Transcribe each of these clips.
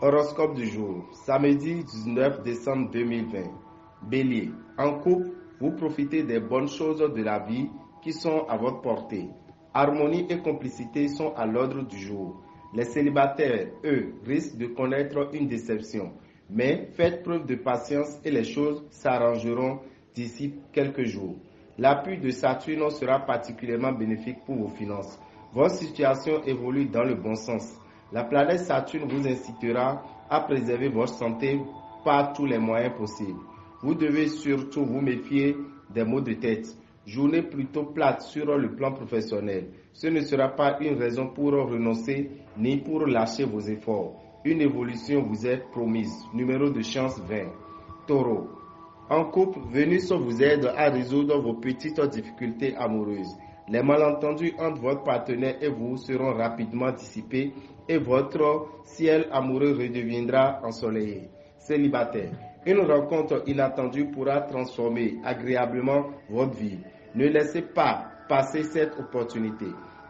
Horoscope du jour, samedi 19 décembre 2020. Bélier, en couple, vous profitez des bonnes choses de la vie qui sont à votre portée. Harmonie et complicité sont à l'ordre du jour. Les célibataires, eux, risquent de connaître une déception. Mais faites preuve de patience et les choses s'arrangeront d'ici quelques jours. L'appui de Saturne sera particulièrement bénéfique pour vos finances. Votre situation évolue dans le bon sens. La planète Saturne vous incitera à préserver votre santé par tous les moyens possibles. Vous devez surtout vous méfier des maux de tête. Journée plutôt plate sur le plan professionnel. Ce ne sera pas une raison pour renoncer ni pour lâcher vos efforts. Une évolution vous est promise. Numéro de chance 20. Taureau. En couple, Vénus vous aide à résoudre vos petites difficultés amoureuses. Les malentendus entre votre partenaire et vous seront rapidement dissipés et votre ciel amoureux redeviendra ensoleillé. Célibataire, une rencontre inattendue pourra transformer agréablement votre vie. Ne laissez pas passer cette opportunité.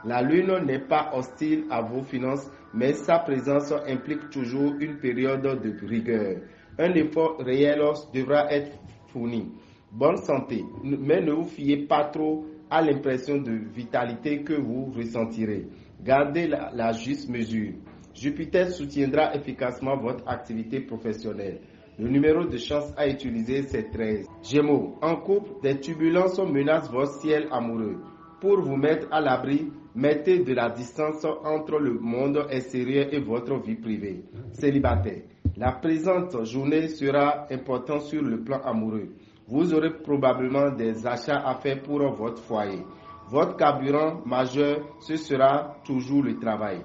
La lune n'est pas hostile à vos finances, mais sa présence implique toujours une période de rigueur. Un effort réel devra être fourni. Bonne santé, mais ne vous fiez pas trop à l'impression de vitalité que vous ressentirez. Gardez la juste mesure. Jupiter soutiendra efficacement votre activité professionnelle. Le numéro de chance à utiliser, c'est 13. Gémeaux, en couple, des turbulences menacent votre ciel amoureux. Pour vous mettre à l'abri, mettez de la distance entre le monde extérieur et votre vie privée. Célibataire, la présente journée sera importante sur le plan amoureux. Vous aurez probablement des achats à faire pour votre foyer. Votre carburant majeur, ce sera toujours le travail.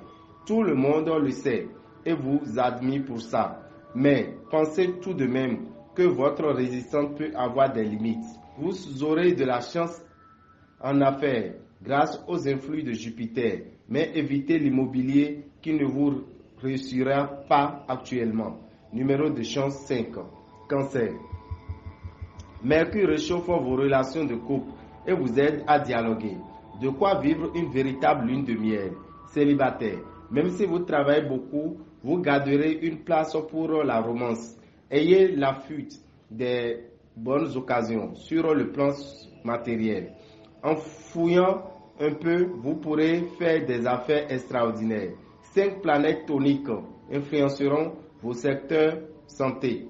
Tout le monde le sait et vous admire pour ça. Mais pensez tout de même que votre résistance peut avoir des limites. Vous aurez de la chance en affaires grâce aux influx de Jupiter, mais évitez l'immobilier qui ne vous réussira pas actuellement. Numéro de chance 5. Cancer. Mercure réchauffe vos relations de couple et vous aide à dialoguer. De quoi vivre une véritable lune de miel. Célibataire, même si vous travaillez beaucoup, vous garderez une place pour la romance. Ayez la fuite des bonnes occasions sur le plan matériel. En fouillant un peu, vous pourrez faire des affaires extraordinaires. 5 planètes toniques influenceront vos secteurs santé.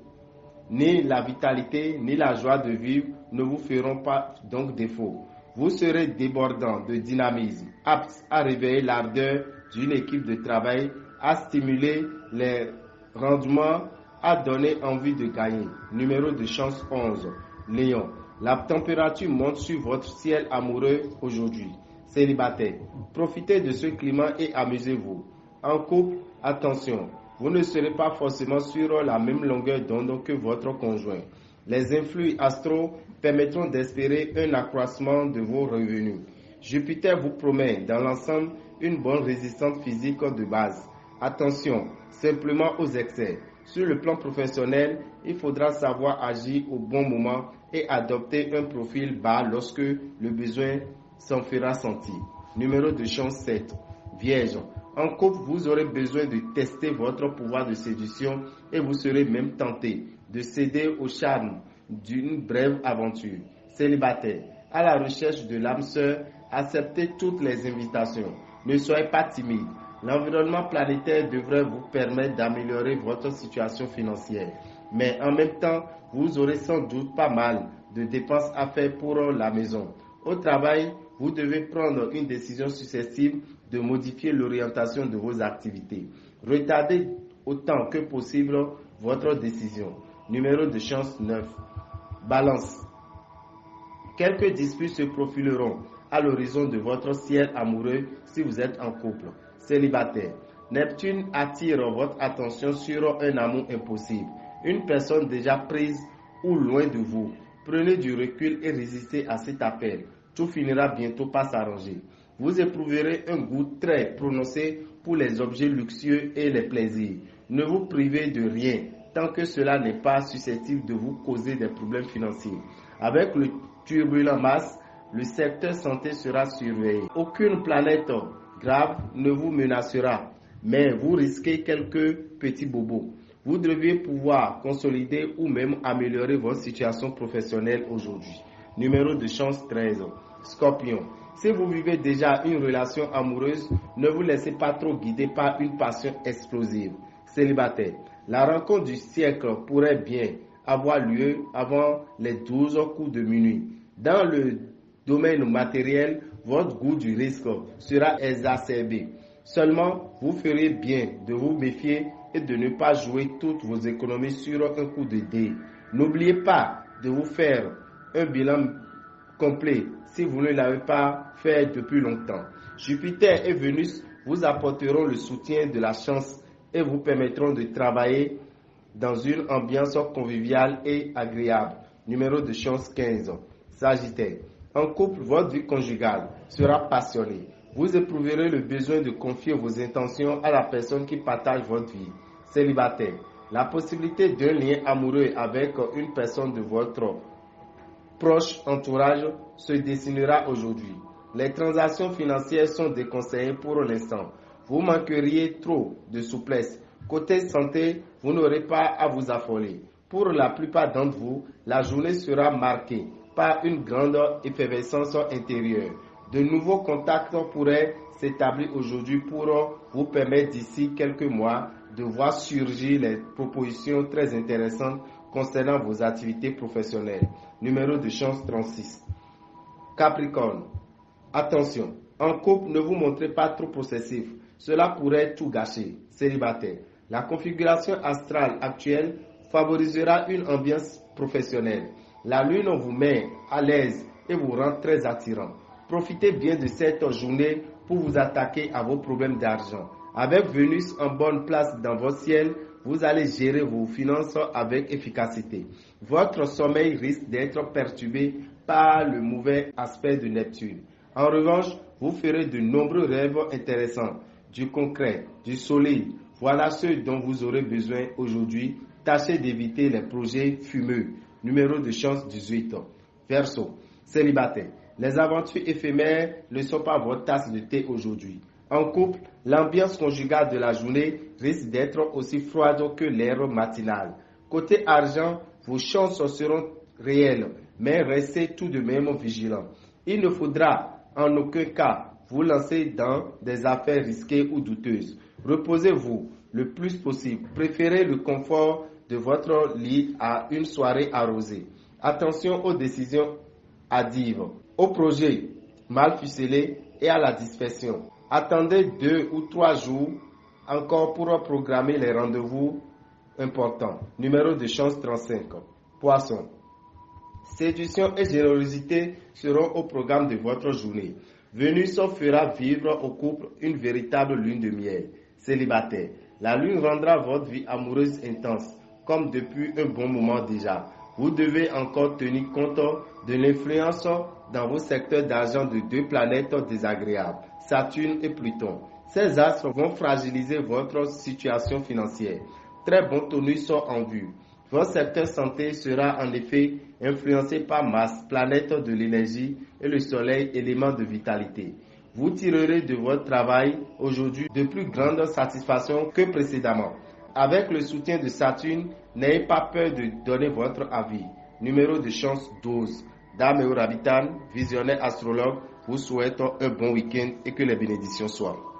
Ni la vitalité, ni la joie de vivre ne vous feront pas donc défaut. Vous serez débordant de dynamisme, apte à réveiller l'ardeur d'une équipe de travail, à stimuler les rendements, à donner envie de gagner. Numéro de chance 11. Lion. La température monte sur votre ciel amoureux aujourd'hui. Célibataire, profitez de ce climat et amusez-vous. En couple, attention. Vous ne serez pas forcément sur la même longueur d'onde que votre conjoint. Les influx astraux permettront d'espérer un accroissement de vos revenus. Jupiter vous promet dans l'ensemble une bonne résistance physique de base. Attention simplement aux excès. Sur le plan professionnel, il faudra savoir agir au bon moment et adopter un profil bas lorsque le besoin s'en fera sentir. Numéro de chance 7. Vierge. En couple, vous aurez besoin de tester votre pouvoir de séduction et vous serez même tenté de céder au charme d'une brève aventure. Célibataire, à la recherche de l'âme sœur, acceptez toutes les invitations. Ne soyez pas timide. L'environnement planétaire devrait vous permettre d'améliorer votre situation financière. Mais en même temps, vous aurez sans doute pas mal de dépenses à faire pour la maison. Au travail, vous devez prendre une décision susceptible de modifier l'orientation de vos activités. Retardez autant que possible votre décision. Numéro de chance 9. Balance. Quelques disputes se profileront à l'horizon de votre ciel amoureux si vous êtes en couple. Célibataire. Neptune attire votre attention sur un amour impossible. Une personne déjà prise ou loin de vous. Prenez du recul et résistez à cet appel. Tout finira bientôt par s'arranger. Vous éprouverez un goût très prononcé pour les objets luxueux et les plaisirs. Ne vous privez de rien tant que cela n'est pas susceptible de vous causer des problèmes financiers. Avec le turbulent Mars, le secteur santé sera surveillé. Aucune planète grave ne vous menacera, mais vous risquez quelques petit bobo. Vous devez pouvoir consolider ou même améliorer votre situation professionnelle aujourd'hui. Numéro de chance 13. Scorpion. Si vous vivez déjà une relation amoureuse, ne vous laissez pas trop guider par une passion explosive. Célibataire. La rencontre du siècle pourrait bien avoir lieu avant les 12 coups de minuit. Dans le domaine matériel, votre goût du risque sera exacerbé. Seulement, vous ferez bien de vous méfier et de ne pas jouer toutes vos économies sur un coup de dé. N'oubliez pas de vous faire un bilan complet si vous ne l'avez pas fait depuis longtemps. Jupiter et Vénus vous apporteront le soutien de la chance et vous permettront de travailler dans une ambiance conviviale et agréable. Numéro de chance 15. Sagittaire. En couple, votre vie conjugale sera passionnée. Vous éprouverez le besoin de confier vos intentions à la personne qui partage votre vie. Célibataire. La possibilité d'un lien amoureux avec une personne de votre proche entourage se dessinera aujourd'hui. Les transactions financières sont déconseillées pour l'instant. Vous manqueriez trop de souplesse. Côté santé, vous n'aurez pas à vous affoler. Pour la plupart d'entre vous, la journée sera marquée par une grande effervescence intérieure. De nouveaux contacts pourraient s'établir aujourd'hui pour vous permettre d'ici quelques mois de voir surgir les propositions très intéressantes concernant vos activités professionnelles. Numéro de chance 36. Capricorne. Attention, en couple, ne vous montrez pas trop possessif. Cela pourrait tout gâcher. Célibataire. La configuration astrale actuelle favorisera une ambiance professionnelle. La lune vous met à l'aise et vous rend très attirant. Profitez bien de cette journée pour vous attaquer à vos problèmes d'argent. Avec Vénus en bonne place dans votre ciel, vous allez gérer vos finances avec efficacité. Votre sommeil risque d'être perturbé par le mauvais aspect de Neptune. En revanche, vous ferez de nombreux rêves intéressants, du concret, du solide. Voilà ce dont vous aurez besoin aujourd'hui. Tâchez d'éviter les projets fumeux. Numéro de chance 18. Verseau. Célibataire. Les aventures éphémères ne sont pas votre tasse de thé aujourd'hui. En couple, l'ambiance conjugale de la journée risque d'être aussi froide que l'air matinal. Côté argent, vos chances seront réelles, mais restez tout de même vigilants. Il ne faudra en aucun cas vous lancer dans des affaires risquées ou douteuses. Reposez-vous le plus possible. Préférez le confort de votre lit à une soirée arrosée. Attention aux décisions hâtives, aux projets mal ficelés et à la dispersion. Attendez 2 ou 3 jours encore pour programmer les rendez-vous importants. Numéro de chance 35. Poisson. Séduction et générosité seront au programme de votre journée. Vénus fera vivre au couple une véritable lune de miel. Célibataire. La lune rendra votre vie amoureuse intense, comme depuis un bon moment déjà. Vous devez encore tenir compte de l'influence dans vos secteurs d'argent de 2 planètes désagréables, Saturne et Pluton. Ces astres vont fragiliser votre situation financière. Très bons tonus sont en vue. Votre secteur santé sera en effet influencé par Mars, planète de l'énergie, et le Soleil, élément de vitalité. Vous tirerez de votre travail aujourd'hui de plus grandes satisfactions que précédemment. Avec le soutien de Saturne, n'ayez pas peur de donner votre avis. Numéro de chance 12. Dame Eurabitan, visionnaire astrologue, vous souhaite un bon week-end et que les bénédictions soient.